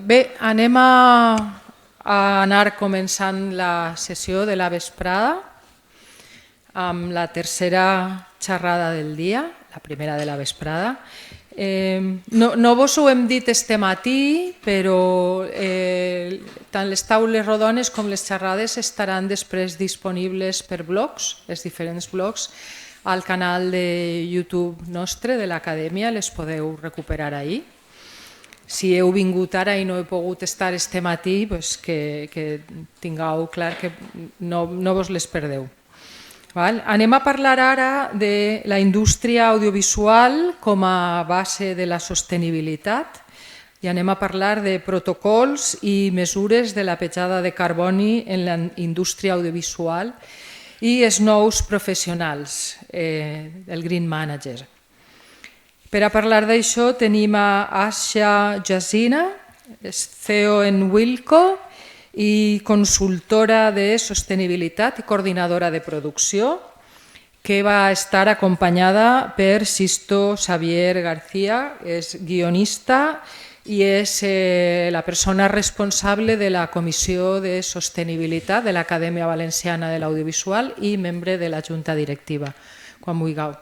Bé, anem a anar començant la sessió de la vesprada amb la tercera xerrada del dia, la primera de la vesprada. No vos ho hem dit este matí, però tant les taules rodones com les xerrades estaran després disponibles per blogs, els diferents blogs, al canal de YouTube nostre de l'Acadèmia, les podeu recuperar ahir. Si heu vingut ara i no he pogut estar este matí, que tingueu clar que no vos les perdeu. Anem a parlar ara de la indústria audiovisual com a base de la sostenibilitat i anem a parlar de protocols i mesures de la petjada de carboni en la indústria audiovisual i els nous professionals, el Green Manager. Per a parlar d'això tenim a Asha Jasina, CEO en Wilco i consultora de sostenibilitat i coordinadora de producció, que va estar acompanyada per Sisto Xavier García, és guionista i és la persona responsable de la Comissió de Sostenibilitat de l'Acadèmia Valenciana de l'Audiovisual i membre de la Junta Directiva. Quan vulgueu.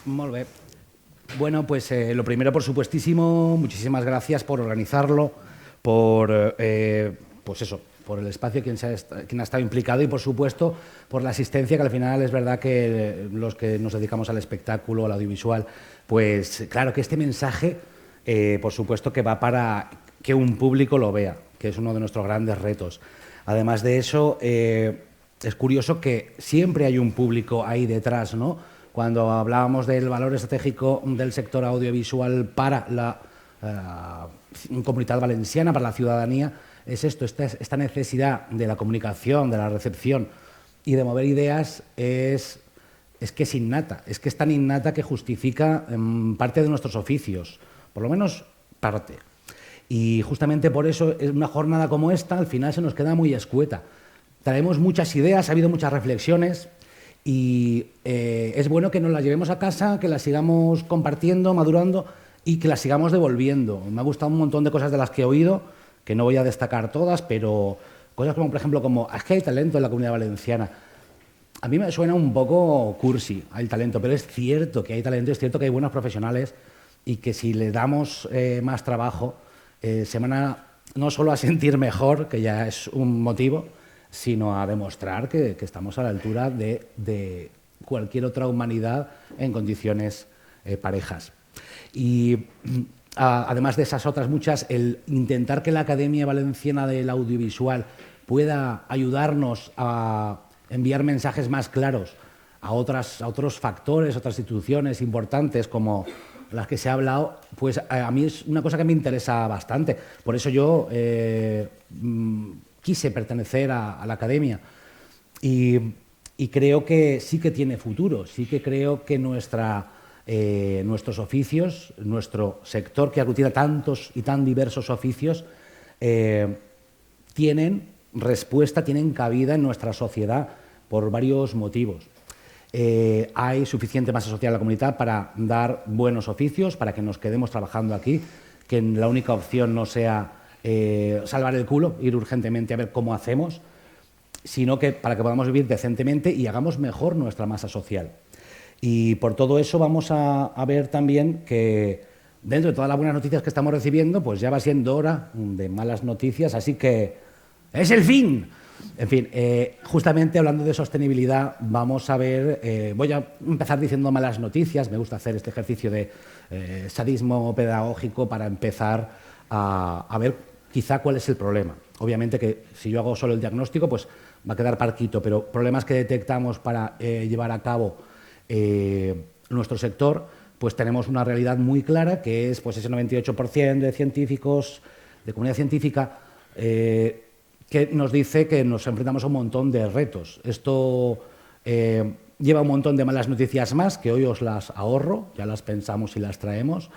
Muy bien. Bueno, pues lo primero, por supuestísimo, muchísimas gracias por organizarlo, por el espacio quien ha estado implicado y, por supuesto, por la asistencia, que al final es verdad que los que nos dedicamos al espectáculo, al audiovisual, pues claro que este mensaje, por supuesto, que va para que un público lo vea, que es uno de nuestros grandes retos. Además de eso, es curioso que siempre hay un público ahí detrás, ¿no? Cuando hablábamos del valor estratégico del sector audiovisual para la comunidad valenciana, para la ciudadanía, es esto, esta necesidad de la comunicación, de la recepción y de mover ideas es que es innata, es que es tan innata que justifica parte de nuestros oficios, por lo menos parte. Y justamente por eso, en una jornada como esta, al final se nos queda muy escueta. Traemos muchas ideas, ha habido muchas reflexiones, y es bueno que nos las llevemos a casa, que las sigamos compartiendo, madurando y que las sigamos devolviendo. Me ha gustado un montón de cosas de las que he oído, que no voy a destacar todas, pero cosas como, por ejemplo, es que hay talento en la Comunidad Valenciana. A mí me suena un poco cursi el talento, pero es cierto que hay talento, es cierto que hay buenos profesionales y que si le damos más trabajo, se van a no solo a sentir mejor, que ya es un motivo, sino a demostrar que estamos a la altura de cualquier otra humanidad en condiciones parejas. Y además de esas otras muchas, el intentar que la Academia Valenciana del Audiovisual pueda ayudarnos a enviar mensajes más claros a otros factores, otras instituciones importantes como las que se ha hablado, pues a mí es una cosa que me interesa bastante. Por eso yo quise pertenecer a la Academia y creo que sí que tiene futuro, sí que creo que nuestros oficios, nuestro sector que aglutina tantos y tan diversos oficios, tienen respuesta, tienen cabida en nuestra sociedad por varios motivos. Hay suficiente masa social en la comunidad para dar buenos oficios, para que nos quedemos trabajando aquí, que la única opción no sea salvar el culo, ir urgentemente a ver cómo hacemos, sino que para que podamos vivir decentemente y hagamos mejor nuestra masa social. Y por todo eso vamos a ver también que dentro de todas las buenas noticias que estamos recibiendo, pues ya va siendo hora de malas noticias, así que ¡es el fin! En fin, justamente hablando de sostenibilidad, vamos a ver, voy a empezar diciendo malas noticias, me gusta hacer este ejercicio de sadismo pedagógico para empezar a ver quizá cuál es el problema. Obviamente que si yo hago solo el diagnóstico, pues va a quedar parquito, pero problemas que detectamos para llevar a cabo nuestro sector, pues tenemos una realidad muy clara, que es pues ese 98% de científicos, de comunidad científica, que nos dice que nos enfrentamos a un montón de retos. Esto lleva un montón de malas noticias más, que hoy os las ahorro, ya las pensamos y las traemos.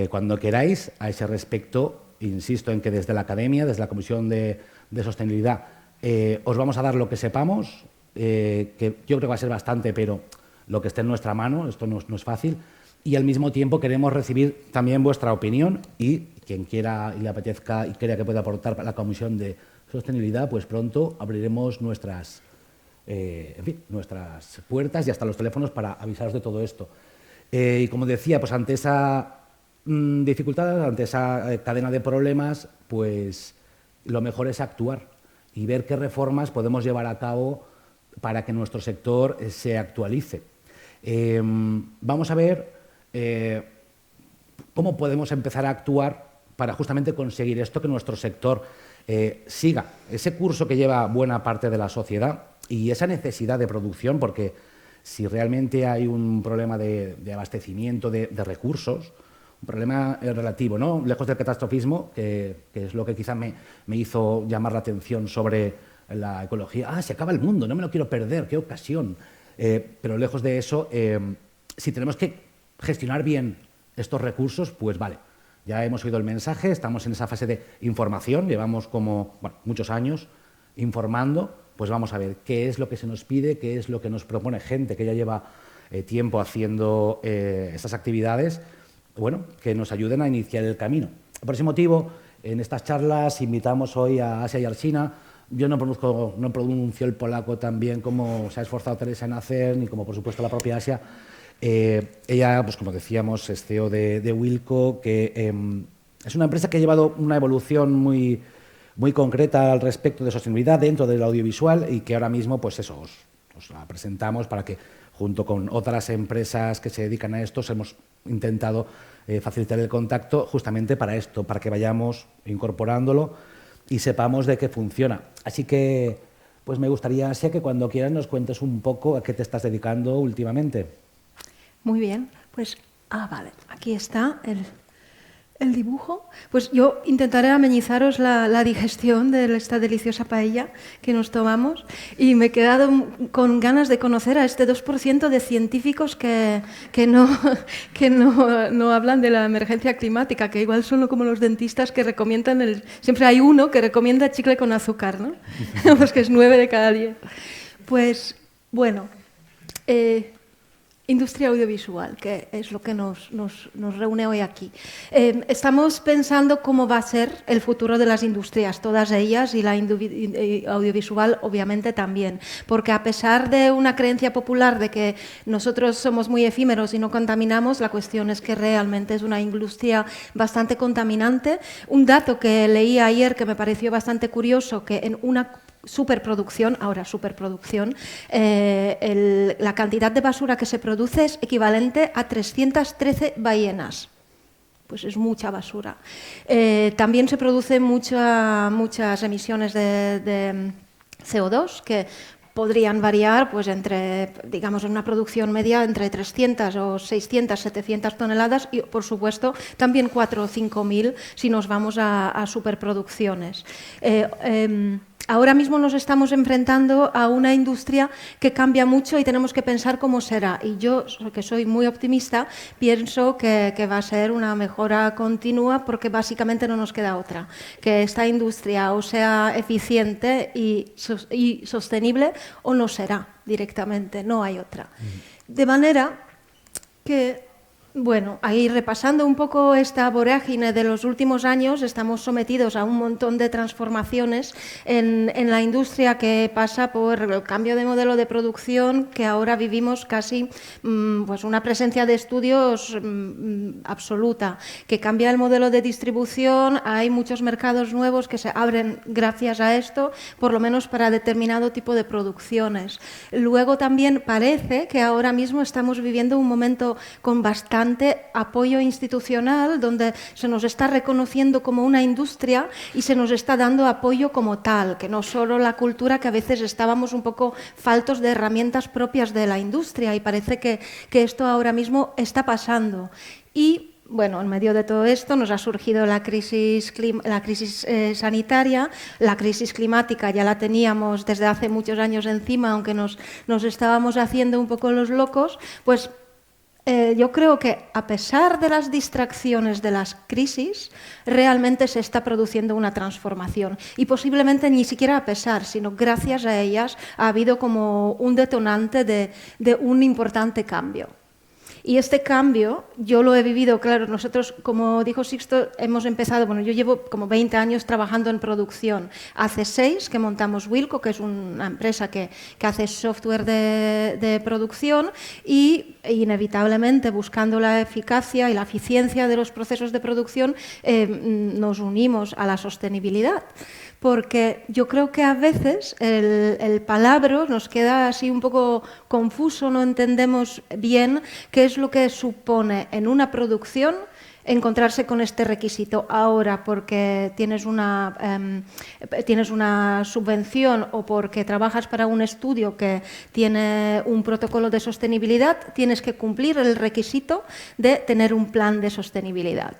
Cuando queráis, a ese respecto, insisto en que desde la Academia, desde la Comisión de Sostenibilidad, Os vamos a dar lo que sepamos, que yo creo que va a ser bastante, pero lo que esté en nuestra mano, esto no es fácil, y al mismo tiempo queremos recibir también vuestra opinión y quien quiera y le apetezca y crea que puede aportar para la Comisión de Sostenibilidad, pues pronto abriremos nuestras puertas y hasta los teléfonos para avisaros de todo esto. Y como decía, pues ante esa dificultad, ante esa cadena de problemas, pues lo mejor es actuar y ver qué reformas podemos llevar a cabo para que nuestro sector se actualice. Vamos a ver cómo podemos empezar a actuar para justamente conseguir esto, que nuestro sector siga ese curso que lleva buena parte de la sociedad y esa necesidad de producción, porque si realmente hay un problema de abastecimiento de recursos, un problema relativo, ¿no? Lejos del catastrofismo, que es lo que quizá me hizo llamar la atención sobre la ecología. Se acaba el mundo, no me lo quiero perder, qué ocasión. Pero lejos de eso, si tenemos que gestionar bien estos recursos, pues vale, ya hemos oído el mensaje, estamos en esa fase de información, llevamos como muchos años informando, pues vamos a ver qué es lo que se nos pide, qué es lo que nos propone gente que ya lleva tiempo haciendo estas actividades, bueno, que nos ayuden a iniciar el camino. Por ese motivo, en estas charlas invitamos hoy a Asia y Alsina. Yo no pronuncio el polaco tan bien como se ha esforzado Teresa en hacer, ni como por supuesto la propia Asia. Ella, pues como decíamos, es CEO de Wilco, que es una empresa que ha llevado una evolución muy concreta al respecto de sostenibilidad dentro del audiovisual y que ahora mismo, pues eso, os la presentamos para que, junto con otras empresas que se dedican a esto, hemos intentado facilitar el contacto justamente para esto, para que vayamos incorporándolo y sepamos de qué funciona. Así que, pues me gustaría, Asia, que cuando quieras nos cuentes un poco a qué te estás dedicando últimamente. Muy bien, pues, vale, aquí está el dibujo. Pues yo intentaré amenizaros la digestión de esta deliciosa paella que nos tomamos y me he quedado con ganas de conocer a este 2% de científicos que no hablan de la emergencia climática, que igual son como los dentistas que recomiendan, siempre hay uno que recomienda chicle con azúcar, ¿no? Pues que es 9 de cada 10. Pues, bueno, industria audiovisual, que es lo que nos reúne hoy aquí. Estamos pensando cómo va a ser el futuro de las industrias, todas ellas, y la audiovisual obviamente también, porque a pesar de una creencia popular de que nosotros somos muy efímeros y no contaminamos, la cuestión es que realmente es una industria bastante contaminante. Un dato que leí ayer que me pareció bastante curioso, que en una superproducción, la cantidad de basura que se produce es equivalente a 313 ballenas. Pues es mucha basura. También se producen muchas emisiones de CO2 que podrían variar pues entre, digamos, en una producción media entre 300 o 600, 700 toneladas y, por supuesto, también 4 o 5.000 si nos vamos a superproducciones. Ahora mismo nos estamos enfrentando a una industria que cambia mucho y tenemos que pensar cómo será. Y yo, que soy muy optimista, pienso que va a ser una mejora continua porque básicamente no nos queda otra. Que esta industria o sea eficiente y sostenible o no será directamente, no hay otra. De manera que, bueno, ahí repasando un poco esta vorágine de los últimos años, estamos sometidos a un montón de transformaciones en la industria que pasa por el cambio de modelo de producción, que ahora vivimos casi pues una presencia de estudios absoluta, que cambia el modelo de distribución, hay muchos mercados nuevos que se abren gracias a esto, por lo menos para determinado tipo de producciones. Luego también parece que ahora mismo estamos viviendo un momento con bastante apoyo institucional, donde se nos está reconociendo como una industria y se nos está dando apoyo como tal, que no solo la cultura, que a veces estábamos un poco faltos de herramientas propias de la industria, y parece que esto ahora mismo está pasando. Y bueno, en medio de todo esto nos ha surgido la crisis sanitaria, la crisis climática ya la teníamos desde hace muchos años encima, aunque nos estábamos haciendo un poco los locos, pues yo creo que a pesar de las distracciones de las crisis, realmente se está produciendo una transformación. Y posiblemente ni siquiera a pesar, sino gracias a ellas ha habido como un detonante de un importante cambio. Y este cambio yo lo he vivido, claro, nosotros, como dijo Sixto, hemos empezado, bueno, yo llevo como 20 años trabajando en producción. Hace 6 que montamos Wilco, que es una empresa que hace software de producción y inevitablemente buscando la eficacia y la eficiencia de los procesos de producción nos unimos a la sostenibilidad. Porque yo creo que a veces el palabra nos queda así un poco confuso, no entendemos bien qué es lo que supone en una producción encontrarse con este requisito ahora porque tienes una subvención o porque trabajas para un estudio que tiene un protocolo de sostenibilidad, tienes que cumplir el requisito de tener un plan de sostenibilidad.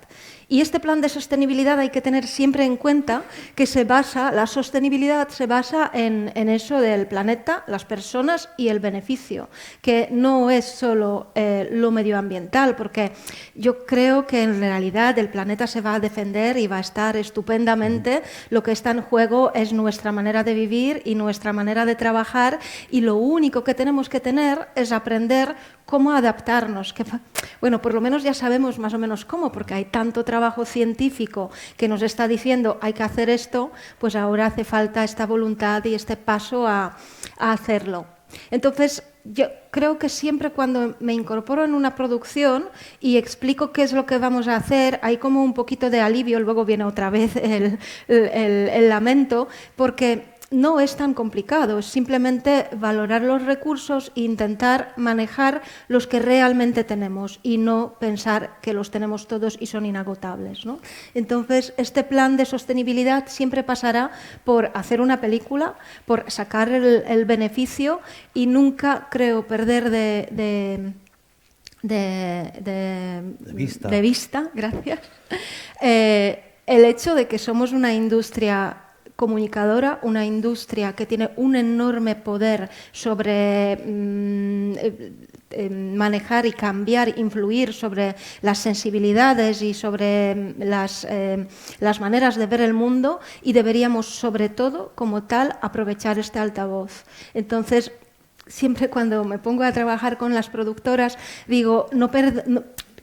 Y este plan de sostenibilidad hay que tener siempre en cuenta que la sostenibilidad se basa en eso del planeta, las personas y el beneficio, que no es solo lo medioambiental, porque yo creo que en realidad el planeta se va a defender y va a estar estupendamente. Lo que está en juego es nuestra manera de vivir y nuestra manera de trabajar, y lo único que tenemos que tener es aprender cómo adaptarnos. Bueno, por lo menos ya sabemos más o menos cómo, porque hay tanto trabajo científico que nos está diciendo hay que hacer esto, pues ahora hace falta esta voluntad y este paso a hacerlo. Entonces, yo creo que siempre cuando me incorporo en una producción y explico qué es lo que vamos a hacer, hay como un poquito de alivio, luego viene otra vez el lamento, porque no es tan complicado, es simplemente valorar los recursos e intentar manejar los que realmente tenemos y no pensar que los tenemos todos y son inagotables, ¿no? Entonces, este plan de sostenibilidad siempre pasará por hacer una película, por sacar el beneficio y nunca, creo, perder de vista, gracias, el hecho de que somos una industria comunicadora, una industria que tiene un enorme poder sobre manejar y cambiar, influir sobre las sensibilidades y sobre las maneras de ver el mundo, y deberíamos, sobre todo, como tal, aprovechar este altavoz. Entonces, siempre cuando me pongo a trabajar con las productoras, digo,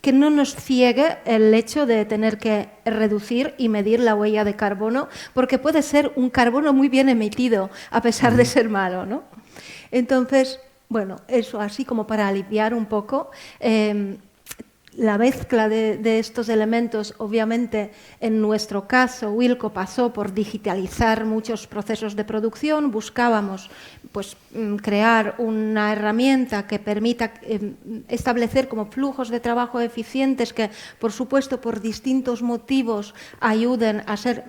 que no nos ciegue el hecho de tener que reducir y medir la huella de carbono, porque puede ser un carbono muy bien emitido, a pesar de ser malo, ¿no? Entonces, bueno, eso así como para aliviar un poco. La mezcla de estos elementos, obviamente, en nuestro caso, Wilco pasó por digitalizar muchos procesos de producción. Buscábamos pues, crear una herramienta que permita establecer como flujos de trabajo eficientes que, por supuesto, por distintos motivos ayuden a ser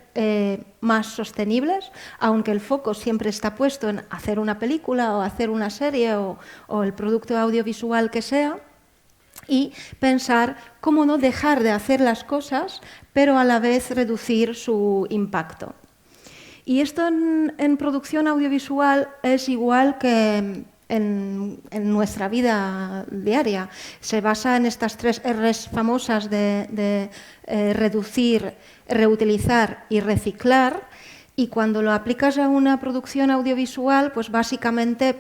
más sostenibles, aunque el foco siempre está puesto en hacer una película o hacer una serie o el producto audiovisual que sea. Y pensar cómo no dejar de hacer las cosas, pero a la vez reducir su impacto. Y esto en producción audiovisual es igual que en nuestra vida diaria. Se basa en estas 3 R's famosas de reducir, reutilizar y reciclar. Y cuando lo aplicas a una producción audiovisual, pues básicamente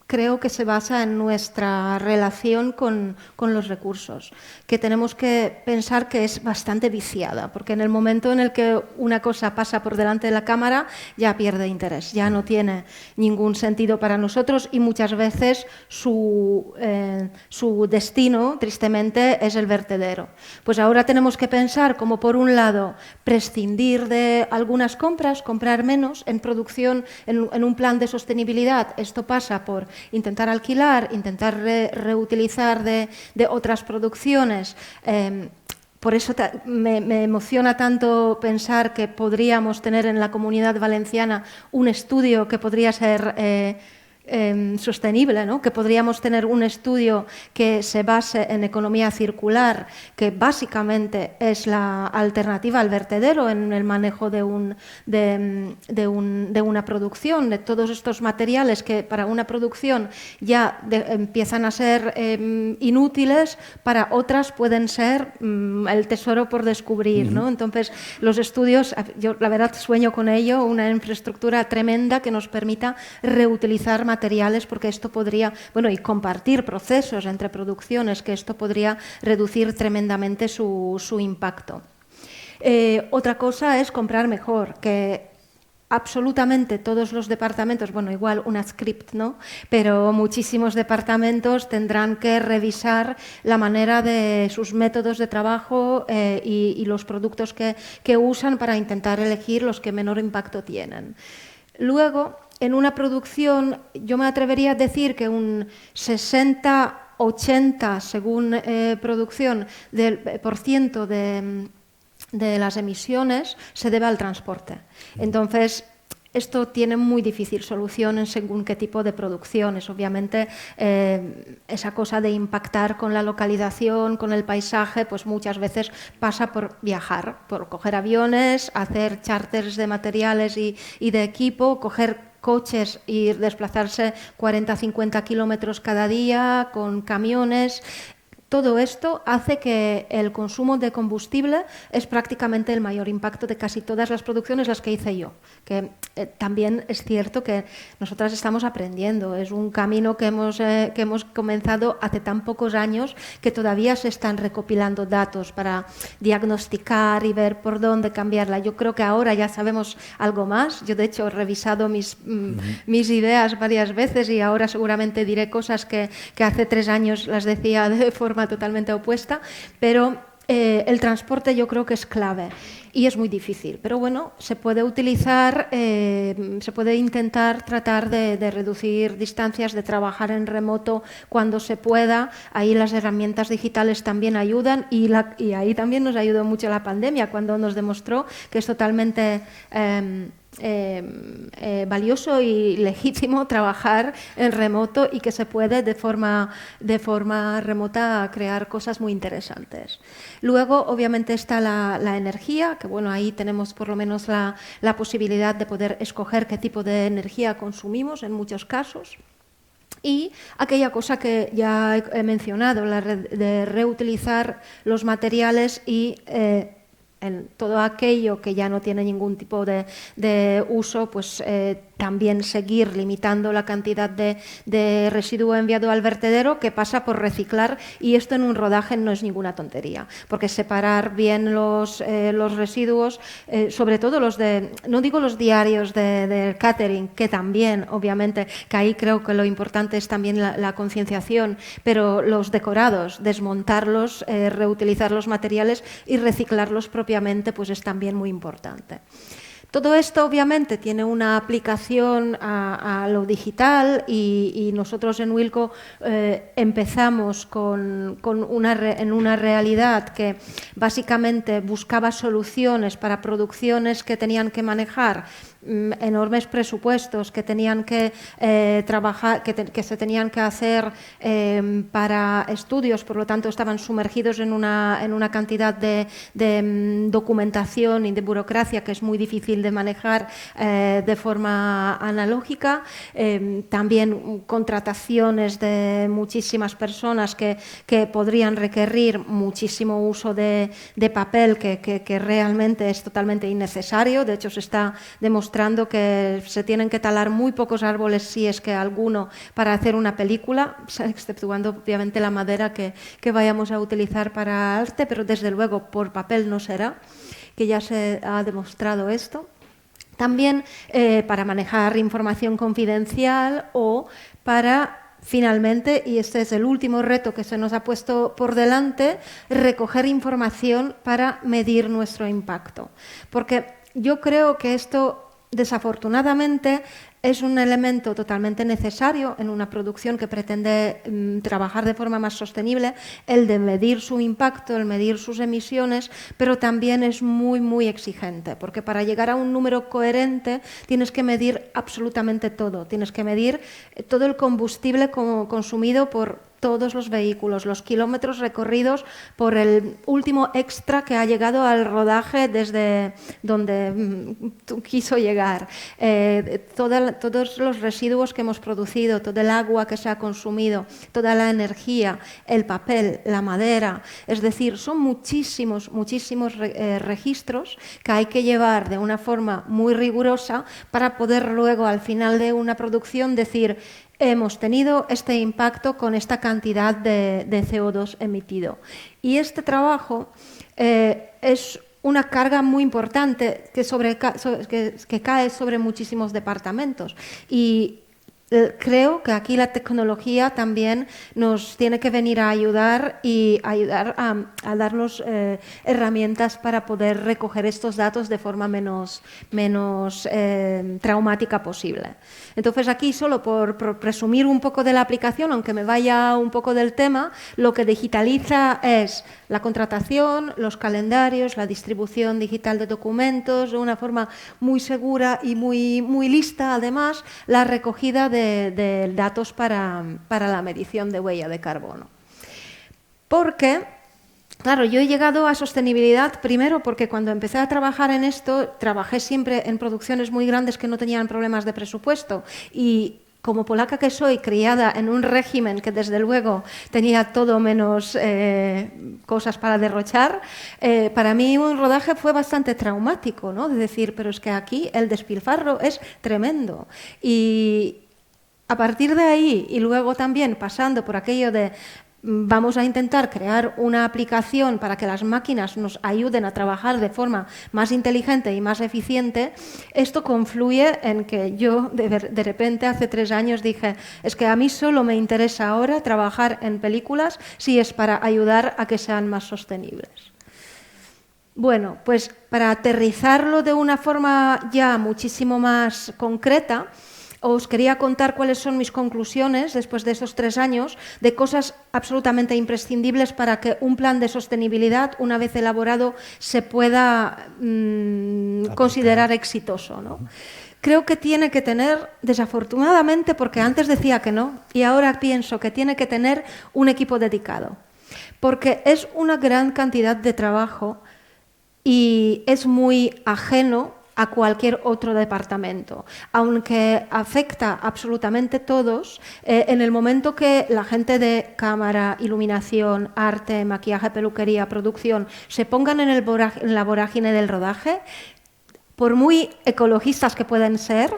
creo que se basa en nuestra relación con los recursos, que tenemos que pensar que es bastante viciada, porque en el momento en el que una cosa pasa por delante de la cámara ya pierde interés, ya no tiene ningún sentido para nosotros y muchas veces su destino, tristemente, es el vertedero. Pues ahora tenemos que pensar como, por un lado, prescindir de algunas compras, comprar menos en producción, en un plan de sostenibilidad. Esto pasa por intentar alquilar, intentar reutilizar de otras producciones. Por eso me emociona tanto pensar que podríamos tener en la Comunidad Valenciana un estudio que podría ser sostenible, ¿no? Que podríamos tener un estudio que se base en economía circular, que básicamente es la alternativa al vertedero en el manejo de una producción, de todos estos materiales que para una producción ya empiezan a ser inútiles, para otras pueden ser el tesoro por descubrir, ¿no? Entonces, los estudios, yo la verdad sueño con ello, una infraestructura tremenda que nos permita reutilizar materiales, porque esto podría, bueno, y compartir procesos entre producciones, que esto podría reducir tremendamente su impacto. Otra cosa es comprar mejor, que absolutamente todos los departamentos, bueno, igual una script, ¿no? Pero muchísimos departamentos tendrán que revisar la manera de sus métodos de trabajo y los productos que usan para intentar elegir los que menor impacto tienen. Luego, en una producción, yo me atrevería a decir que un 60-80, según producción, por ciento de las emisiones se debe al transporte. Entonces, esto tiene muy difícil solución en según qué tipo de producciones. Obviamente, esa cosa de impactar con la localización, con el paisaje, pues muchas veces pasa por viajar, por coger aviones, hacer charters de materiales y de equipo, coger coches y desplazarse 40-50 kilómetros cada día con camiones. Todo esto hace que el consumo de combustible es prácticamente el mayor impacto de casi todas las producciones, las que hice yo. Que también es cierto que nosotras estamos aprendiendo. Es un camino que hemos comenzado hace tan pocos años que todavía se están recopilando datos para diagnosticar y ver por dónde cambiarla. Yo creo que ahora ya sabemos algo más. Yo, de hecho, he revisado mis ideas varias veces y ahora seguramente diré cosas que hace 3 años las decía de forma totalmente opuesta, pero el transporte yo creo que es clave y es muy difícil, pero bueno, se puede utilizar, se puede intentar tratar de reducir distancias, de trabajar en remoto cuando se pueda. Ahí las herramientas digitales también ayudan y ahí también nos ayudó mucho la pandemia, cuando nos demostró que es totalmente valioso y legítimo trabajar en remoto y que se puede de forma remota crear cosas muy interesantes. Luego, obviamente, está la energía, que bueno, ahí tenemos por lo menos la posibilidad de poder escoger qué tipo de energía consumimos en muchos casos. Y aquella cosa que ya he mencionado, la de reutilizar los materiales y en todo aquello que ya no tiene ningún tipo de uso, pues también seguir limitando la cantidad de residuo enviado al vertedero, que pasa por reciclar, y esto en un rodaje no es ninguna tontería, porque separar bien los residuos, sobre todo los no digo los diarios del catering, que también, obviamente, que ahí creo que lo importante es también la concienciación, pero los decorados, desmontarlos, reutilizar los materiales y reciclarlos propiamente, pues es también muy importante. Todo esto obviamente tiene una aplicación a lo digital y nosotros en Wilco empezamos en una realidad que básicamente buscaba soluciones para producciones que tenían que manejar enormes presupuestos, que tenían que trabajar, que se tenían que hacer para estudios, por lo tanto estaban sumergidos en una cantidad de documentación y de burocracia que es muy difícil de manejar de forma analógica. También contrataciones de muchísimas personas que podrían requerir muchísimo uso de papel que realmente es totalmente innecesario. De hecho, se está demostrando que se tienen que talar muy pocos árboles, si es que alguno, para hacer una película, exceptuando obviamente la madera que vayamos a utilizar para arte, pero desde luego por papel no será, que ya se ha demostrado esto. También para manejar información confidencial o para, finalmente, y este es el último reto que se nos ha puesto por delante, recoger información para medir nuestro impacto. Porque yo creo que esto, desafortunadamente, es un elemento totalmente necesario en una producción que pretende trabajar de forma más sostenible, el de medir su impacto, el medir sus emisiones, pero también es muy, muy exigente, porque para llegar a un número coherente tienes que medir absolutamente todo. Tienes que medir todo el combustible consumido por todos los vehículos, los kilómetros recorridos por el último extra que ha llegado al rodaje desde donde quiso llegar, todos los residuos que hemos producido, todo el agua que se ha consumido, toda la energía, el papel, la madera. Es decir, son muchísimos registros que hay que llevar de una forma muy rigurosa para poder luego al final de una producción decir: hemos tenido este impacto con esta cantidad de CO2 emitido. Y este trabajo es una carga muy importante que cae sobre muchísimos departamentos. Y creo que aquí la tecnología también nos tiene que venir a ayudar y ayudar a darnos herramientas para poder recoger estos datos de forma menos traumática posible. Entonces, aquí, solo por presumir un poco de la aplicación, aunque me vaya un poco del tema, lo que digitaliza es la contratación, los calendarios, la distribución digital de documentos, de una forma muy segura y muy lista, además, la recogida de datos para la medición de huella de carbono. Porque, claro, yo he llegado a sostenibilidad primero porque cuando empecé a trabajar en esto, trabajé siempre en producciones muy grandes que no tenían problemas de presupuesto, y como polaca que soy, criada en un régimen que desde luego tenía todo menos cosas para derrochar, para mí un rodaje fue bastante traumático, ¿no? De decir, pero es que aquí el despilfarro es tremendo. Y a partir de ahí, y luego también pasando por aquello de vamos a intentar crear una aplicación para que las máquinas nos ayuden a trabajar de forma más inteligente y más eficiente, esto confluye en que yo de repente hace 3 años dije, es que a mí solo me interesa ahora trabajar en películas si es para ayudar a que sean más sostenibles. Bueno, pues para aterrizarlo de una forma ya muchísimo más concreta, os quería contar cuáles son mis conclusiones después de esos 3 años de cosas absolutamente imprescindibles para que un plan de sostenibilidad, una vez elaborado, se pueda considerar exitoso, ¿no? Creo que tiene que tener, desafortunadamente, porque antes decía que no, y ahora pienso que tiene que tener un equipo dedicado, porque es una gran cantidad de trabajo y es muy ajeno a cualquier otro departamento, aunque afecta absolutamente a todos. En el momento que la gente de cámara, iluminación, arte, maquillaje, peluquería, producción se pongan en la vorágine del rodaje, por muy ecologistas que puedan ser,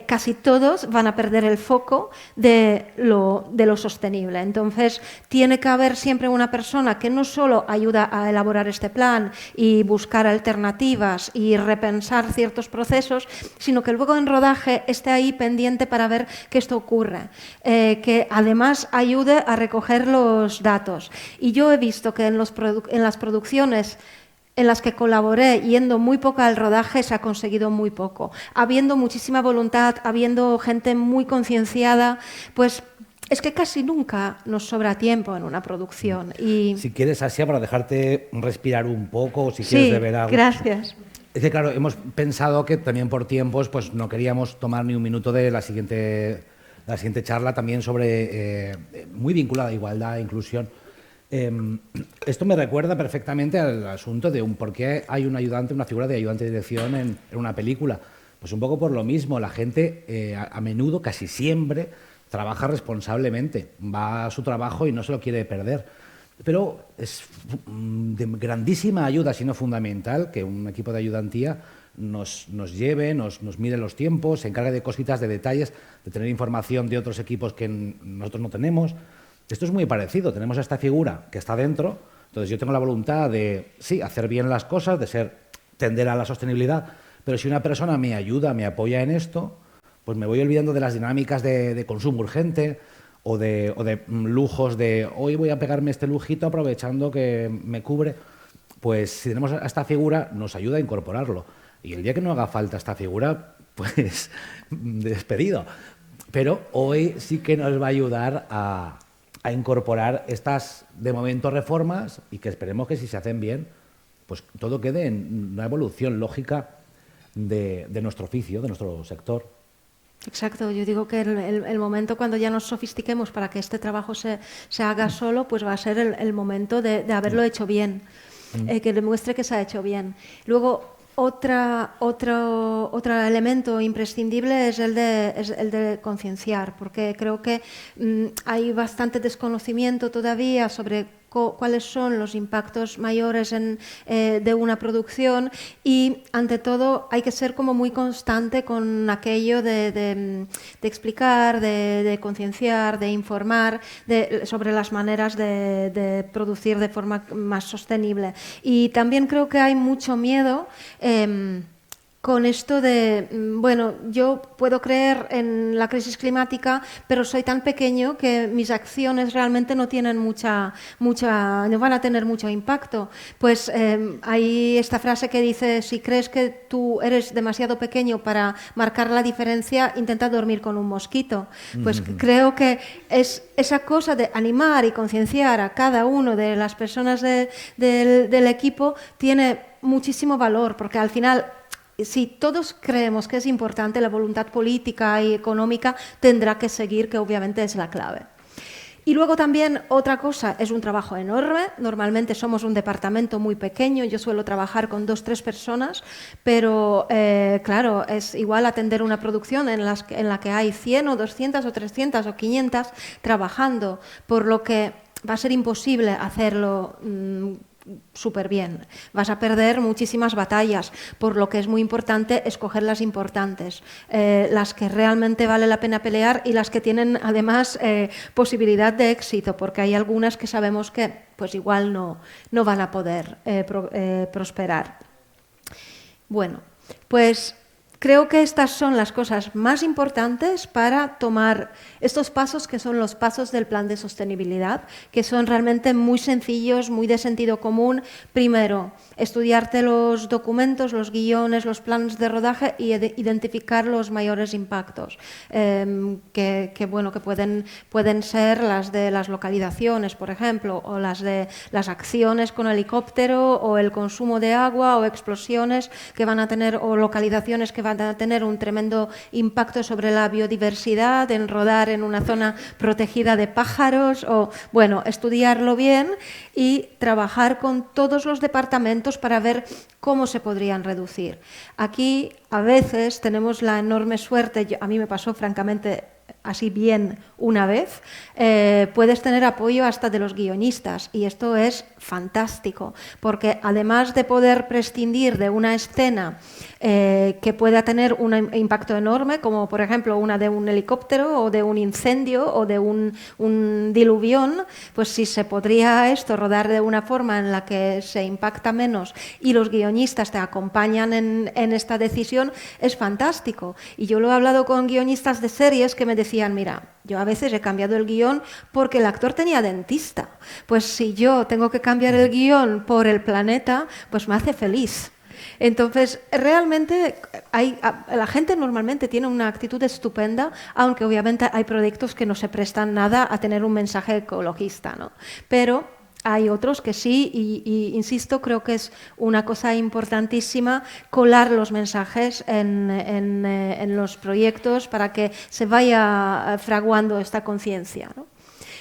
casi todos van a perder el foco de lo sostenible. Entonces, tiene que haber siempre una persona que no solo ayuda a elaborar este plan y buscar alternativas y repensar ciertos procesos, sino que luego en rodaje esté ahí pendiente para ver que esto ocurre, que además ayude a recoger los datos. Y yo he visto que en las producciones en las que colaboré, yendo muy poco al rodaje, se ha conseguido muy poco. Habiendo muchísima voluntad, habiendo gente muy concienciada, pues es que casi nunca nos sobra tiempo en una producción. Y si quieres, Asia, para dejarte respirar un poco, o si quieres beber algo. Sí, gracias. Es que, claro, hemos pensado que también por tiempos pues no queríamos tomar ni un minuto de la siguiente charla, también sobre, muy vinculada a igualdad e inclusión. Esto me recuerda perfectamente al asunto de por qué hay un ayudante, una figura de ayudante de dirección en una película. Pues un poco por lo mismo, la gente a menudo, casi siempre, trabaja responsablemente, va a su trabajo y no se lo quiere perder. Pero es de grandísima ayuda, si no fundamental, que un equipo de ayudantía nos lleve, nos mire los tiempos, se encargue de cositas, de detalles, de tener información de otros equipos que nosotros no tenemos. Esto es muy parecido, tenemos a esta figura que está dentro, entonces yo tengo la voluntad de, sí, hacer bien las cosas, de tender a la sostenibilidad, pero si una persona me ayuda, me apoya en esto, pues me voy olvidando de las dinámicas de consumo urgente o de lujos de hoy voy a pegarme este lujito aprovechando que me cubre. Pues si tenemos a esta figura, nos ayuda a incorporarlo. Y el día que no haga falta esta figura, pues despedido. Pero hoy sí que nos va a ayudar a incorporar estas, de momento, reformas y que esperemos que si se hacen bien, pues todo quede en una evolución lógica de nuestro oficio, de nuestro sector. Exacto, yo digo que el momento cuando ya nos sofistiquemos para que este trabajo se haga solo, pues va a ser el momento de haberlo hecho bien, que demuestre que se ha hecho bien. Luego, otro elemento imprescindible es el de concienciar, porque creo que hay bastante desconocimiento todavía sobre cuáles son los impactos mayores de una producción y, ante todo, hay que ser como muy constante con aquello de explicar, de concienciar, de informar sobre las maneras de producir de forma más sostenible. Y también creo que hay mucho miedo con esto de, bueno, yo puedo creer en la crisis climática, pero soy tan pequeño que mis acciones realmente no tienen no van a tener mucho impacto. Pues hay esta frase que dice, si crees que tú eres demasiado pequeño para marcar la diferencia, intenta dormir con un mosquito. Pues creo que es esa cosa de animar y concienciar a cada uno de las personas del equipo tiene muchísimo valor, porque al final, si todos creemos que es importante, la voluntad política y económica tendrá que seguir, que obviamente es la clave. Y luego también otra cosa, es un trabajo enorme. Normalmente somos un departamento muy pequeño, yo suelo trabajar con 2 o 3 personas, pero claro, es igual atender una producción en la que hay 100 o 200 o 300 o 500 trabajando, por lo que va a ser imposible hacerlo súper bien. Vas a perder muchísimas batallas, por lo que es muy importante escoger las importantes, las que realmente vale la pena pelear y las que tienen además posibilidad de éxito, porque hay algunas que sabemos que pues igual no van a poder prosperar. Bueno, pues creo que estas son las cosas más importantes para tomar estos pasos, que son los pasos del plan de sostenibilidad, que son realmente muy sencillos, muy de sentido común. Primero, estudiarte los documentos, los guiones, los planes de rodaje y identificar los mayores impactos, que pueden ser las de las localizaciones, por ejemplo, o las de las acciones con helicóptero, o el consumo de agua, o explosiones que van a tener, o localizaciones que van a tener un tremendo impacto sobre la biodiversidad, en rodar en una zona protegida de pájaros, o bueno, estudiarlo bien y trabajar con todos los departamentos para ver cómo se podrían reducir. Aquí a veces tenemos la enorme suerte, a mí me pasó francamente así bien una vez, puedes tener apoyo hasta de los guionistas, y esto es fantástico, porque además de poder prescindir de una escena que pueda tener un impacto enorme, como por ejemplo una de un helicóptero o de un incendio o de un diluvión, pues si se podría esto rodar de una forma en la que se impacta menos y los guionistas te acompañan en esta decisión, es fantástico. Y yo lo he hablado con guionistas de series que me decían, mira, yo a veces he cambiado el guión porque el actor tenía dentista. Pues si yo tengo que cambiar el guión por el planeta, pues me hace feliz. Entonces, realmente la gente normalmente tiene una actitud estupenda, aunque obviamente hay proyectos que no se prestan nada a tener un mensaje ecologista, ¿no? Pero hay otros que sí, y insisto, creo que es una cosa importantísima colar los mensajes en los proyectos para que se vaya fraguando esta conciencia, ¿no?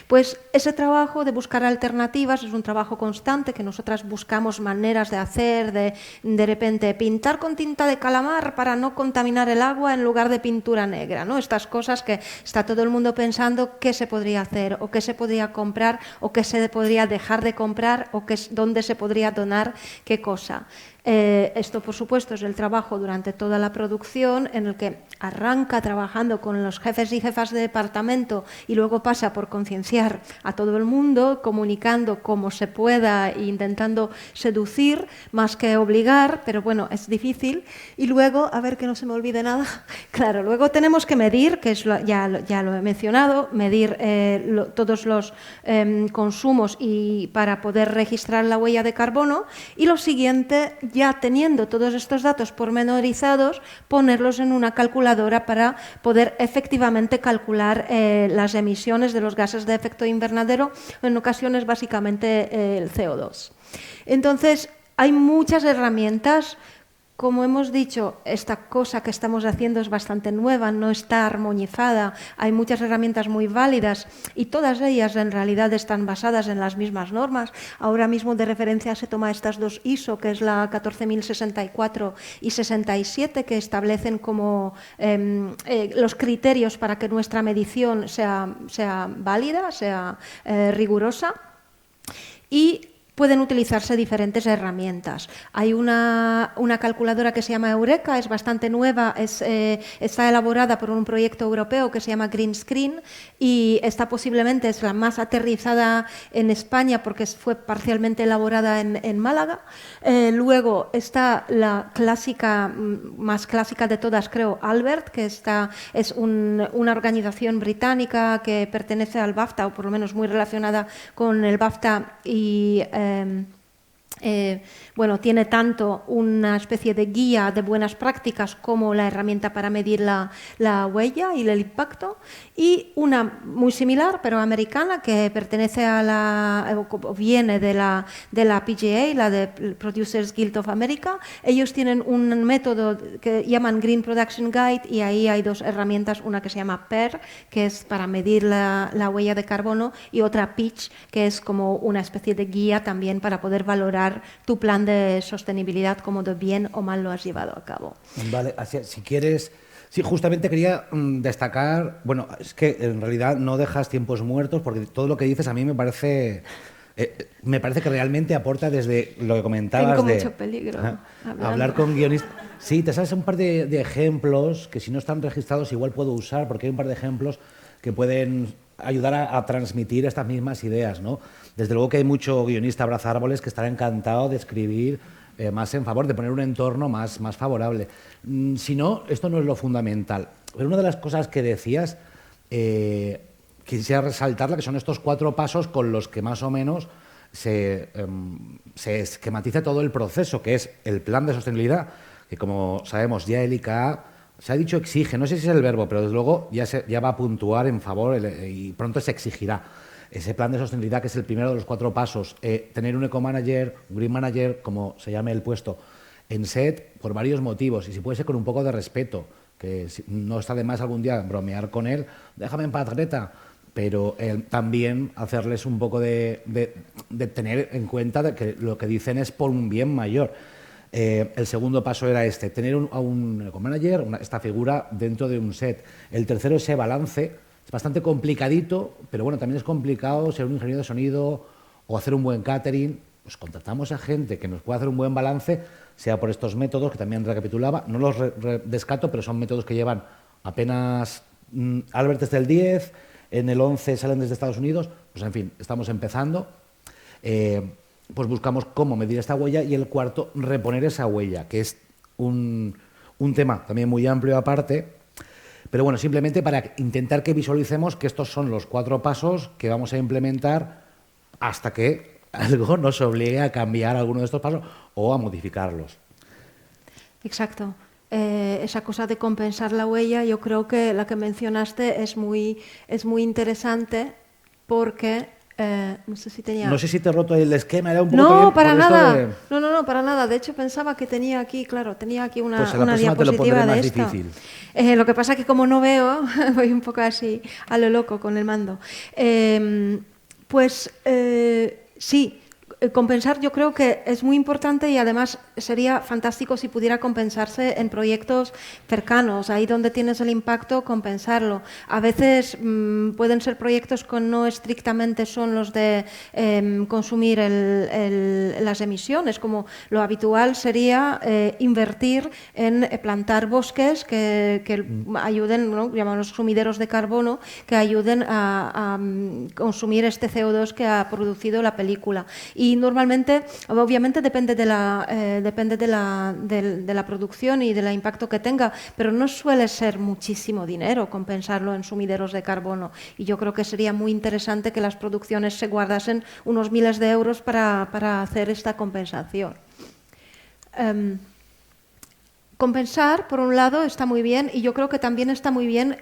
Pues ese trabajo de buscar alternativas es un trabajo constante que nosotras buscamos maneras de hacer, de repente pintar con tinta de calamar para no contaminar el agua en lugar de pintura negra, ¿no? Estas cosas que está todo el mundo pensando qué se podría hacer, o qué se podría comprar, o qué se podría dejar de comprar, o dónde se podría donar qué cosa. Esto, por supuesto, es el trabajo durante toda la producción, en el que arranca trabajando con los jefes y jefas de departamento y luego pasa por concienciar a todo el mundo, comunicando como se pueda e intentando seducir más que obligar, pero bueno, es difícil. Y luego, a ver que no se me olvide nada, claro, luego tenemos que medir, que es ya lo he mencionado, medir todos los consumos y para poder registrar la huella de carbono. Y lo siguiente ya teniendo todos estos datos pormenorizados, ponerlos en una calculadora para poder efectivamente calcular las emisiones de los gases de efecto invernadero, en ocasiones básicamente el CO2. Entonces, hay muchas herramientas. Como hemos dicho, esta cosa que estamos haciendo es bastante nueva, no está armonizada, hay muchas herramientas muy válidas y todas ellas en realidad están basadas en las mismas normas. Ahora mismo de referencia se toma estas dos ISO, que es la 14064 y 67, que establecen como los criterios para que nuestra medición sea válida, sea rigurosa. Y pueden utilizarse diferentes herramientas. Hay una calculadora que se llama Eureka, es bastante nueva, está elaborada por un proyecto europeo que se llama Green Screen y esta posiblemente es la más aterrizada en España porque fue parcialmente elaborada en Málaga. Luego está la clásica, más clásica de todas creo, Albert, que es una organización británica que pertenece al BAFTA, o por lo menos muy relacionada con el BAFTA y bueno, tiene tanto una especie de guía de buenas prácticas como la herramienta para medir la huella y el impacto, y una muy similar pero americana que pertenece o viene de la PGA, la de Producers Guild of America. Ellos tienen un método que llaman Green Production Guide y ahí hay dos herramientas, una que se llama PER, que es para medir la huella de carbono, y otra PITCH, que es como una especie de guía también para poder valorar tu plan de sostenibilidad, como de bien o mal lo has llevado a cabo. Vale, así, si quieres... Sí, justamente quería destacar... Bueno, es que en realidad no dejas tiempos muertos porque todo lo que dices a mí me parece que realmente aporta desde lo que comentabas. Tengo mucho peligro. Hablar con guionistas. Sí, te sabes un par de ejemplos que si no están registrados igual puedo usar, porque hay un par de ejemplos que pueden ayudar a transmitir estas mismas ideas, ¿no? Desde luego que hay mucho guionista abrazárboles que estará encantado de escribir más en favor, de poner un entorno más favorable. Si no, esto no es lo fundamental. Pero una de las cosas que decías, quisiera resaltarla, que son estos 4 pasos con los que más o menos se esquematiza todo el proceso, que es el plan de sostenibilidad, que como sabemos ya el ICA se ha dicho exige, no sé si es el verbo, pero desde luego ya va a puntuar en favor y pronto se exigirá. Ese plan de sostenibilidad, que es el primero de los 4 pasos, tener un eco-manager, un green manager, como se llame el puesto, en SET por varios motivos, y si puede ser con un poco de respeto, que no está de más algún día bromear con él, déjame en paz, Greta, pero también hacerles un poco de tener en cuenta de que lo que dicen es por un bien mayor. El segundo paso era tener a un eco-manager, esta figura dentro de un SET. El tercero, ese balance. Es bastante complicadito, pero bueno, también es complicado ser un ingeniero de sonido o hacer un buen catering. Pues contratamos a gente que nos pueda hacer un buen balance, sea por estos métodos que también recapitulaba. No los descato, pero son métodos que llevan apenas... Albert es del 10, en el 11 salen desde Estados Unidos. Pues en fin, estamos empezando. Pues buscamos cómo medir esta huella, y el cuarto, reponer esa huella, que es un tema también muy amplio aparte. Pero bueno, simplemente para intentar que visualicemos que estos son los 4 pasos que vamos a implementar hasta que algo nos obligue a cambiar alguno de estos pasos o a modificarlos. Exacto. Esa cosa de compensar la huella, yo creo que la que mencionaste es muy interesante porque... no sé si tenía... No sé si te he roto el esquema, era un poco... No, para nada. No, para nada. De hecho, pensaba que tenía aquí una, pues a la una diapositiva te lo pondré más de esta. difícil. Lo que pasa es que como no veo, voy un poco así a lo loco con el mando. Sí, compensar yo creo que es muy importante, y además sería fantástico si pudiera compensarse en proyectos cercanos, ahí donde tienes el impacto, compensarlo. A veces pueden ser proyectos que no estrictamente son los de consumir las emisiones, como lo habitual sería invertir en plantar bosques que ayuden, ¿no? Llamamos sumideros de carbono, que ayuden a consumir este CO2 que ha producido la película. Y normalmente, obviamente depende de la producción y del impacto que tenga, pero no suele ser muchísimo dinero compensarlo en sumideros de carbono. Y yo creo que sería muy interesante que las producciones se guardasen unos miles de euros para hacer esta compensación. compensar, por un lado, está muy bien, y yo creo que también está muy bien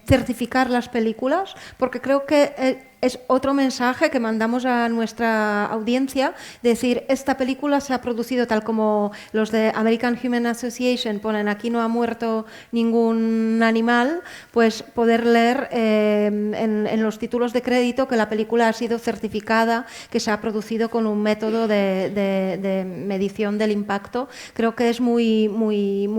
certificar las películas, porque creo que es otro mensaje que mandamos a nuestra audiencia, decir, esta película se ha producido tal como los de American Humane Association ponen, aquí no ha muerto ningún animal, pues poder leer en los títulos de crédito que la película ha sido certificada, que se ha producido con un método de medición del impacto. Creo que es muy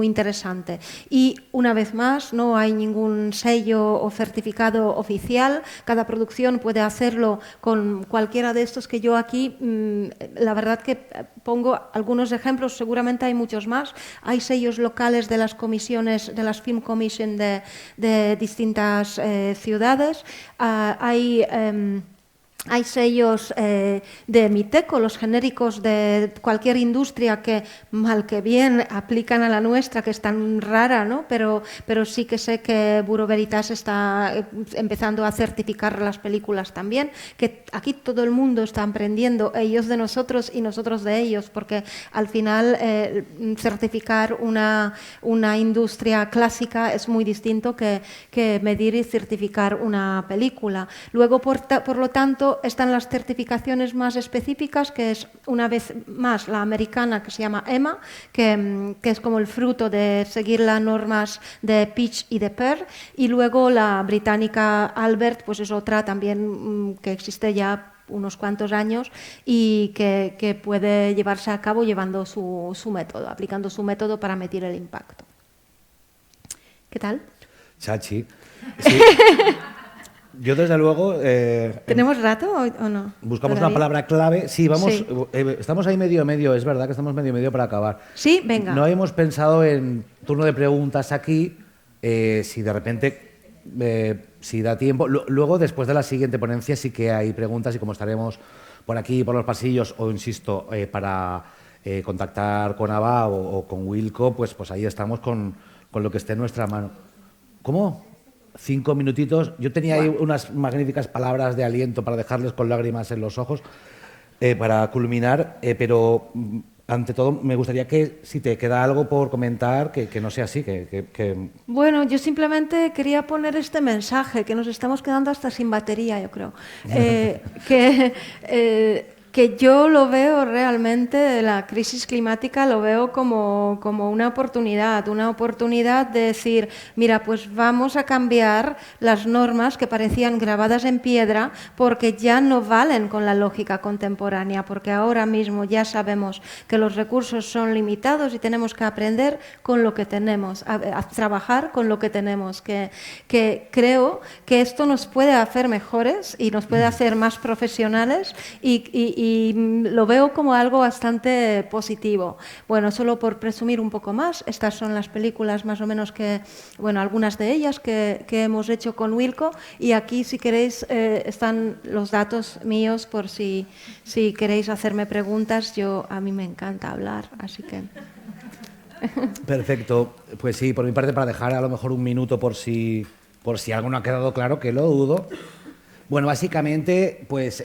interesante. Y una vez más, no hay ningún sello o certificado oficial, cada producción puede hacerlo con cualquiera de estos que yo aquí, la verdad que pongo algunos ejemplos, seguramente hay muchos más. Hay sellos locales de las comisiones, de las Film Commission de distintas ciudades. Hay sellos de Miteco, los genéricos de cualquier industria que, mal que bien, aplican a la nuestra, que es tan rara, ¿no? Pero sí que sé que Bureau Veritas está empezando a certificar las películas también, que aquí todo el mundo está aprendiendo, ellos de nosotros y nosotros de ellos, porque al final certificar una industria clásica es muy distinto que medir y certificar una película. Luego, por lo tanto, están las certificaciones más específicas, que es una vez más la americana, que se llama EMA, que es como el fruto de seguir las normas de Pitch y de PER, y luego la británica Albert, pues es otra también que existe ya unos cuantos años y que puede llevarse a cabo llevando su método, aplicando su método para medir el impacto. ¿Qué tal? Chachi. Sí. Yo, desde luego... ¿Tenemos rato o no? Buscamos una palabra clave. Sí, vamos. Sí. Estamos ahí medio, es verdad que estamos medio para acabar. Sí, venga. No hemos pensado en turno de preguntas aquí, si de repente, si da tiempo. Luego, después de la siguiente ponencia, sí que hay preguntas, y como estaremos por aquí, por los pasillos, o insisto, para contactar con ABA o con Wilco, pues ahí estamos con lo que esté en nuestra mano. ¿Cómo? 5 minutitos. Yo tenía ahí unas magníficas palabras de aliento para dejarles con lágrimas en los ojos para culminar, pero ante todo me gustaría que, si te queda algo por comentar, que no sea así. Bueno, yo simplemente quería poner este mensaje, que nos estamos quedando hasta sin batería, yo creo. Que yo lo veo realmente, la crisis climática lo veo como una oportunidad de decir, mira, pues vamos a cambiar las normas que parecían grabadas en piedra porque ya no valen con la lógica contemporánea, porque ahora mismo ya sabemos que los recursos son limitados y tenemos que aprender con lo que tenemos, a trabajar con lo que tenemos, que creo que esto nos puede hacer mejores y nos puede hacer más profesionales y lo veo como algo bastante positivo. Bueno, solo por presumir un poco más, estas son las películas más o menos que, bueno, algunas de ellas que hemos hecho con Wilco, y aquí, si queréis, están los datos míos por si queréis hacerme preguntas. A mí me encanta hablar, así que... Perfecto. Pues sí, por mi parte, para dejar a lo mejor un minuto por si algo no ha quedado claro, que lo dudo. Bueno, básicamente, pues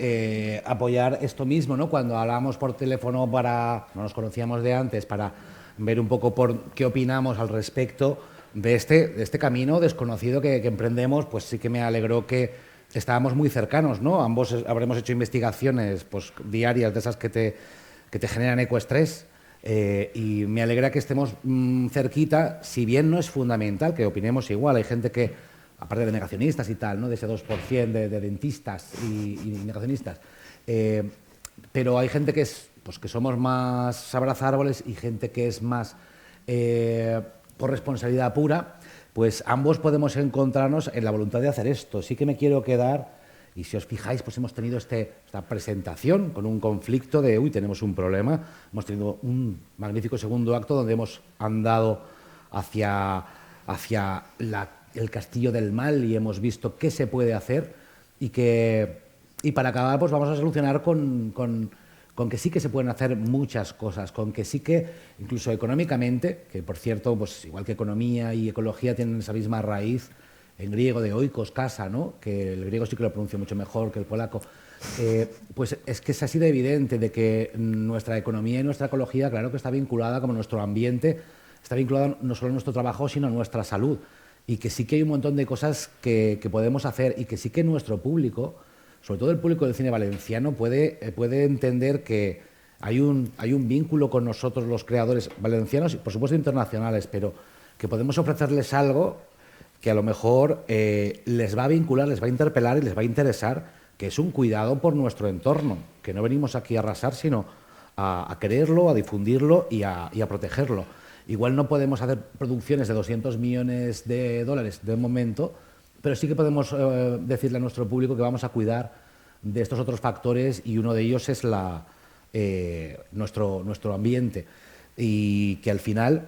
apoyar esto mismo, ¿no? Cuando hablábamos por teléfono, no nos conocíamos de antes, para ver un poco por qué opinamos al respecto de este camino desconocido que emprendemos, pues sí que me alegró que estábamos muy cercanos, ¿no? Ambos habremos hecho investigaciones pues diarias de esas que te generan ecoestrés, y me alegra que estemos cerquita, si bien no es fundamental que opinemos igual. Hay gente que, aparte de negacionistas y tal, ¿no? De ese 2% de dentistas y negacionistas. Pero hay gente que somos más abrazar árboles, y gente que es más por responsabilidad pura. Pues ambos podemos encontrarnos en la voluntad de hacer esto. Sí que me quiero quedar, y si os fijáis, pues hemos tenido esta presentación con un conflicto de, tenemos un problema. Hemos tenido un magnífico segundo acto donde hemos andado hacia el castillo del mal, y hemos visto qué se puede hacer, y para acabar pues vamos a solucionar con que sí que se pueden hacer muchas cosas, con que sí que, incluso económicamente, que por cierto, pues igual que economía y ecología tienen esa misma raíz en griego de oikos, casa, ¿no? Que el griego sí que lo pronuncio mucho mejor que el polaco. Pues es que se ha sido evidente de que nuestra economía y nuestra ecología, claro que está vinculada, como nuestro ambiente, está vinculada no solo a nuestro trabajo, sino a nuestra salud. Y que sí que hay un montón de cosas que podemos hacer y que sí que nuestro público, sobre todo el público del cine valenciano, puede entender que hay un vínculo con nosotros, los creadores valencianos y, por supuesto, internacionales, pero que podemos ofrecerles algo que a lo mejor les va a vincular, les va a interpelar y les va a interesar, que es un cuidado por nuestro entorno, que no venimos aquí a arrasar, sino a quererlo, a difundirlo y a protegerlo. Igual no podemos hacer producciones de 200 millones de dólares de momento, pero sí que podemos decirle a nuestro público que vamos a cuidar de estos otros factores y uno de ellos es nuestro ambiente y que al final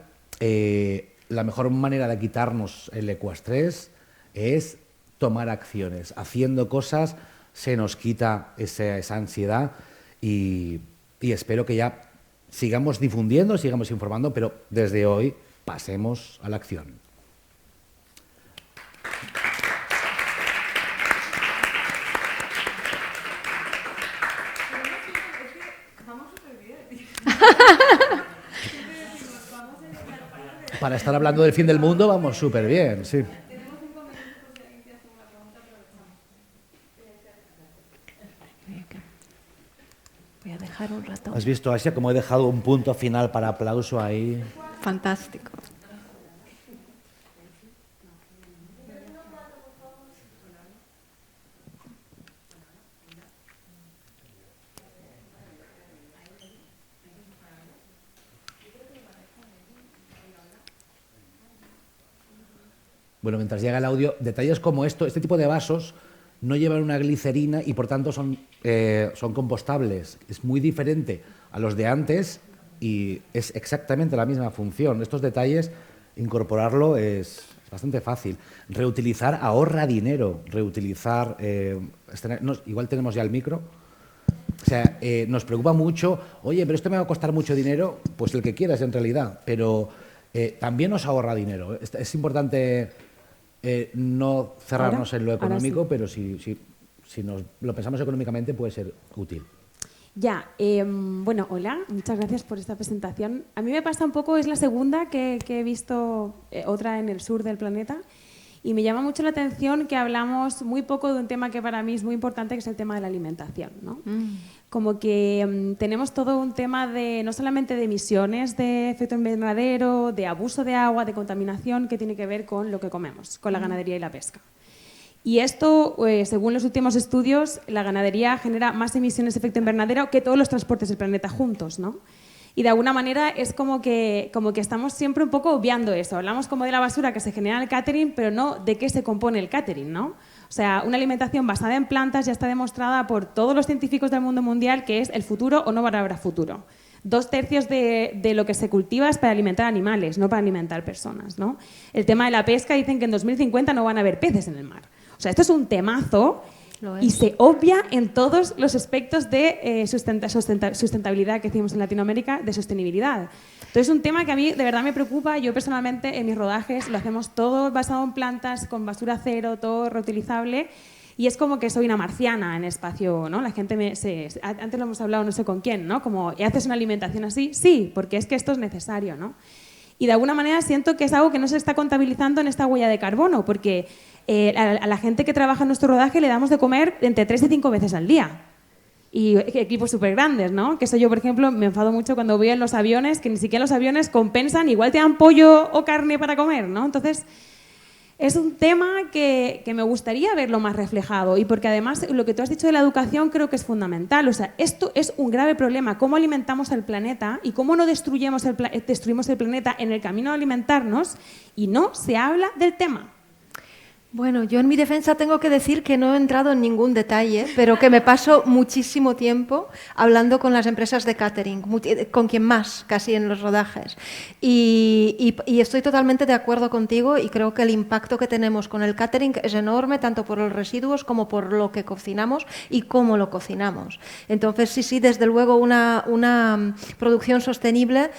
la mejor manera de quitarnos el ecoestrés es tomar acciones. Haciendo cosas se nos quita esa ansiedad y espero que ya sigamos difundiendo, sigamos informando, pero desde hoy pasemos a la acción. Para estar hablando del fin del mundo vamos súper bien, sí. Voy a dejar un rato. ¿Has visto, Asia, cómo he dejado un punto final para aplauso ahí? Fantástico. Bueno, mientras llega el audio, detalles como este tipo de vasos no llevan una glicerina y por tanto son compostables. Es muy diferente a los de antes y es exactamente la misma función. Estos detalles, incorporarlo es bastante fácil. Reutilizar ahorra dinero. Reutilizar, igual tenemos ya el micro. O sea, nos preocupa mucho, oye, pero esto me va a costar mucho dinero, pues el que quieras en realidad, pero también nos ahorra dinero. Es importante no cerrarnos en lo económico, pero si nos lo pensamos económicamente puede ser útil. Ya, bueno, hola, muchas gracias por esta presentación. A mí me pasa un poco, es la segunda que he visto, otra en el sur del planeta, y me llama mucho la atención que hablamos muy poco de un tema que para mí es muy importante, que es el tema de la alimentación, ¿no? Como que tenemos todo un tema no solamente de emisiones de efecto invernadero, de abuso de agua, de contaminación, que tiene que ver con lo que comemos, con la ganadería y la pesca. Y esto, según los últimos estudios, la ganadería genera más emisiones de efecto invernadero que todos los transportes del planeta juntos, ¿no? Y de alguna manera es como que estamos siempre un poco obviando eso. Hablamos como de la basura que se genera en el catering, pero no de qué se compone el catering, ¿no? O sea, una alimentación basada en plantas ya está demostrada por todos los científicos del mundo mundial que es el futuro o no habrá futuro. 2/3 de lo que se cultiva es para alimentar animales, no para alimentar personas, ¿no? El tema de la pesca, dicen que en 2050 no van a haber peces en el mar. O sea, esto es un temazo y se obvia en todos los aspectos de sustentabilidad que decimos en Latinoamérica, de sostenibilidad. Entonces es un tema que a mí de verdad me preocupa. Yo personalmente en mis rodajes lo hacemos todo basado en plantas, con basura cero, todo reutilizable. Y es como que soy una marciana en espacio, ¿no? La gente antes lo hemos hablado no sé con quién, ¿no? Como, ¿haces una alimentación así? Sí, porque es que esto es necesario, ¿no? Y de alguna manera siento que es algo que no se está contabilizando en esta huella de carbono, porque a la gente que trabaja en nuestro rodaje le damos de comer entre 3 y 5 veces al día. Y equipos súper grandes, ¿no? Que eso yo, por ejemplo, me enfado mucho cuando voy en los aviones, que ni siquiera los aviones compensan, igual te dan pollo o carne para comer, ¿no? Entonces, es un tema que me gustaría verlo más reflejado y porque además lo que tú has dicho de la educación creo que es fundamental. O sea, esto es un grave problema, cómo alimentamos al planeta y cómo no destruimos el planeta en el camino de alimentarnos y no se habla del tema. Bueno, yo en mi defensa tengo que decir que no he entrado en ningún detalle, pero que me paso muchísimo tiempo hablando con las empresas de catering, con quien más, casi en los rodajes. Y estoy totalmente de acuerdo contigo y creo que el impacto que tenemos con el catering es enorme, tanto por los residuos como por lo que cocinamos y cómo lo cocinamos. Entonces, sí, desde luego una producción sostenible,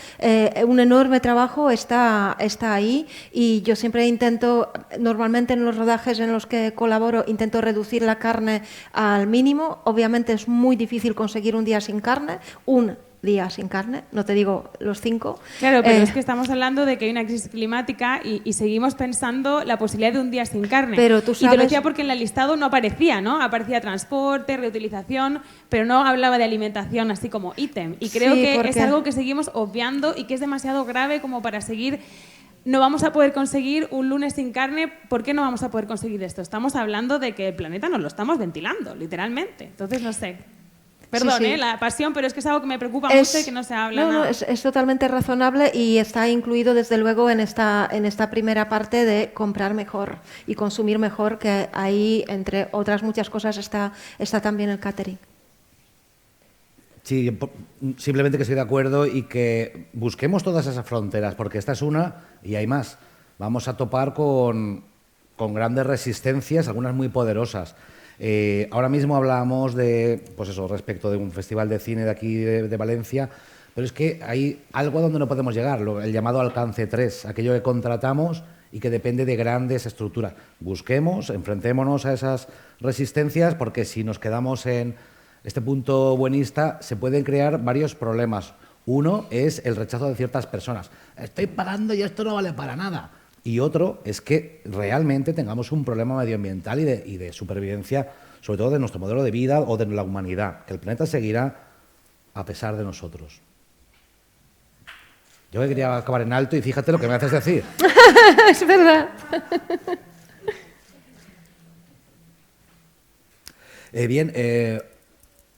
un enorme trabajo está ahí y yo siempre intento, normalmente en los rodajes, rodajes en los que colaboro intento reducir la carne al mínimo. Obviamente es muy difícil conseguir un día sin carne, un día sin carne, no te digo los 5. Claro, pero es que estamos hablando de que hay una crisis climática y seguimos pensando la posibilidad de un día sin carne. Pero tú Y te lo sabes- decía porque en el listado no aparecía, ¿no? Aparecía transporte, reutilización, pero no hablaba de alimentación así como ítem. Y creo Sí, que porque- es algo que seguimos obviando y que es demasiado grave como para seguir. No vamos a poder conseguir un lunes sin carne. ¿Por qué no vamos a poder conseguir esto? Estamos hablando de que el planeta nos lo estamos ventilando, literalmente. Entonces, no sé. Perdón, Sí, sí. la pasión, pero es que es algo que me preocupa mucho y que no se habla No, nada. es totalmente razonable y está incluido desde luego en esta primera parte de comprar mejor y consumir mejor, que ahí, entre otras muchas cosas, está también el catering. Sí, simplemente que estoy de acuerdo y que busquemos todas esas fronteras, porque esta es una y hay más. Vamos a topar con grandes resistencias, algunas muy poderosas. Ahora mismo hablábamos de, pues eso, respecto de un festival de cine de aquí de Valencia, pero es que hay algo a donde no podemos llegar, el llamado alcance 3, aquello que contratamos y que depende de grandes estructuras. Busquemos, enfrentémonos a esas resistencias, porque si nos quedamos en este punto buenista se pueden crear varios problemas. Uno es el rechazo de ciertas personas. Estoy pagando y esto no vale para nada. Y otro es que realmente tengamos un problema medioambiental y de supervivencia, sobre todo de nuestro modelo de vida o de la humanidad, que el planeta seguirá a pesar de nosotros. Yo que quería acabar en alto y fíjate lo que me haces decir. Es verdad. Bien,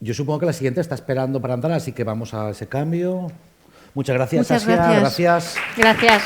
yo supongo que la siguiente está esperando para entrar, así que vamos a ese cambio. Muchas gracias, Muchas Asia. gracias. Gracias. Gracias.